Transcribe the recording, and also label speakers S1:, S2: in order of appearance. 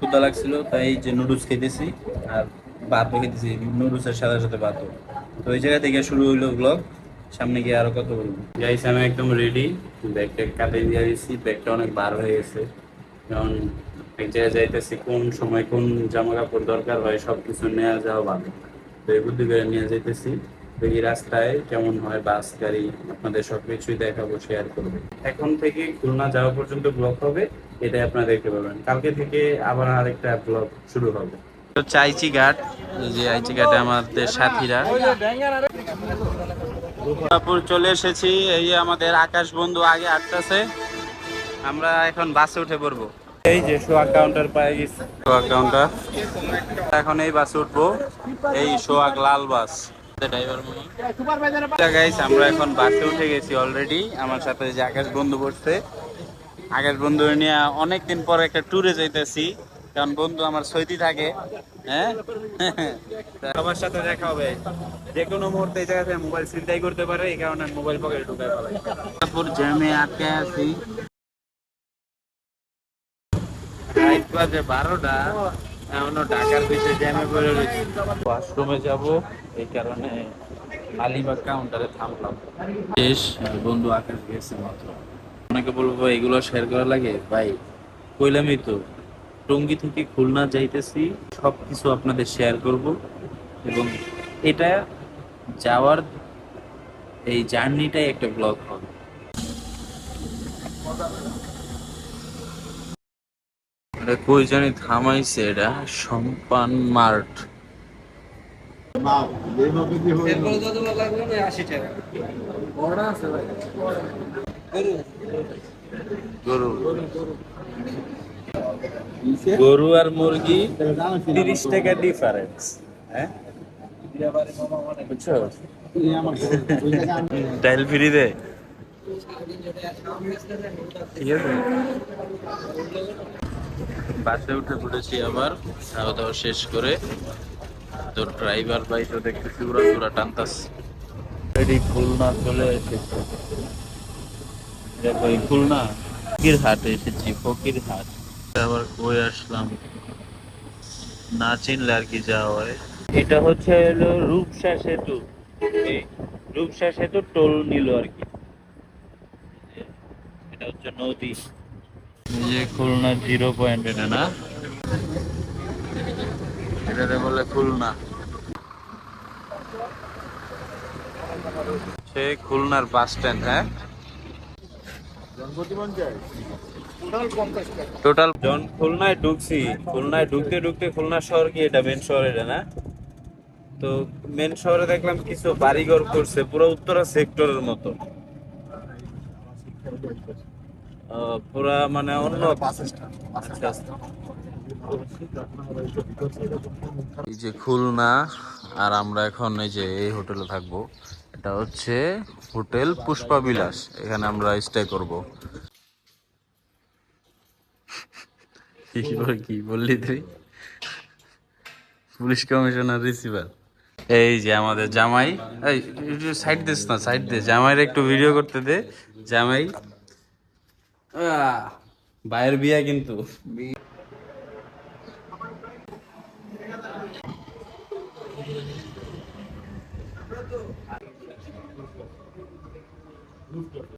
S1: ক্ষুধা লাগছিল, তাই যে নুডলস খেতেছি আর ভাতও খেতেছি, নুডলসের সাথে সাথে ভাতও। তো ওই জায়গা থেকে শুরু হইলো ব্লগ। সামনে গিয়ে আরো কত বলবো। গাইস আমি একদম রেডি, ব্যাগটা কাটে দিয়ে দিয়েছি, ব্যাগটা অনেক বার হয়ে গেছে। কারণ এক জায়গায় যাইতেছি, কোন সময় কোন জামা কাপড় দরকার হয় সব কিছু নেওয়া যাওয়া ভালো। তো এই বুদ্ধি করে নিয়ে যাইতেছি। তো এই রাস্তায় কেমন হয় বাস গাড়ি আপনাদের সবকিছুই দেখাবো, শেয়ার করবো। এখন থেকে খুলনা যাওয়া পর্যন্ত ব্লগ হবে, এটাই আপনারা দেখতে পাবেন। কালকে থেকে আবার আরেকটা ব্লগ শুরু হবে। হচ্ছে আইচি ঘাট, এই যে আইচি ঘাটে আমাদের সাথীরা। দুর্গাপুর চলে এসেছি, এই যে আমাদের আকাশ বন্ধু আগে আটটাছে, আমরা এখন বাসে উঠে পড়বো। এই যে সোয়াগ কাউন্টার পাই গেছি, সোয়াগ কাউন্টার। এখন এই বাসে উঠবো, এই সোয়াগ লাল বাস। গাইস আমরা এখন বাসে উঠে গেছি অলরেডি। আমার সাথে যে আকাশ বন্ধু বসছে, আকাশ বন্ধু নিয়ে অনেকদিন পর একটা ট্যুরে যাইতেছি, কারণ বন্ধু আমার সৌদি থাকে। হ্যাঁ, সবার সাথে দেখা হবে, যে কোনো মুহূর্তে এই জায়গা থেকে মোবাইল ছিনতাই করতে পারে, এই কারণে মোবাইল পকেটে ঢুকাই ফেলাই। তারপর জ্যামে আটকে আছি, রাত বাজে 12টা, এখনো ঢাকার পিছে জ্যামে পড়ে রয়েছি। ওয়াশরুমে যাব, এই কারণে আলিবাগ কাউন্টারে থামলাম। বেশ, বন্ধু আকাশ গেছে মাত্র। অনেকে বলবো এগুলো শেয়ার করা লাগে, ভাই কইলামই তো, টঙ্গী থেকে খুলনা যাইতেছি, সবকিছু আপনাদের শেয়ার করব। এবং এটা যাওয়ার এই জার্নিটাই একটা ব্লগ হবে। এটা কই জানি থামাইছে, এটা সম্পান মার্ট। গরু, গরু আর মুরগি 30 টাকা ডিফারেন্স। হ্যাঁ বুঝছো, ডাইল ফ্রি দে, ঠিক আছে। বাসে উঠে পড়েছি আবার, খাওয়া দাওয়া শেষ করে। তো ড্রাইভার ভাই তো দেখতেছি উড়া উড়া টানতাস। এই খুলনা চলে এসেছে, দেখো এই খুলনা ফকির হাটে এসেছি, ফকির হাট। আবার কই আসলাম, না চিনলে আর কি যাওয়া হয়। এটা হচ্ছে হলো রূপসা সেতু, এই রূপসা সেতু টোল নিল আর কি। এটা হচ্ছে নদী, এই যে খুলনা 0 পয়েন্ট, এটা না, এটাতে বলে খুলনা। সে খুলনার বাস স্ট্যান্ড। হ্যাঁ, টোটাল জন খুলনায় ঢুকছি, খুলনায় ঢুকতে ঢুকতে খুলনা শহর কি এটা মেন শহর, এটা না? তো মেন শহরে দেখলাম কিছু বাড়িঘর করছে পুরো উত্তরা সেক্টরের মতো। পুরা মানে অন্য। আচ্ছা আচ্ছা। এই যে খুলনা, আর আমরা এখন এই যে এই হোটেলে থাকবো। এটা হচ্ছে হোটেল পুষ্পা বিলাস, এখানে আমরা স্টে করব। কি বললি তুই, পুলিশ কমিশনার রিসিভার? এই যে আমাদের জামাই, এই সাইড দিস না, সাইড দে, জামাইয়ের একটু ভিডিও করতে দে। জামাই ভাইয়ের বিয়া কিন্তু।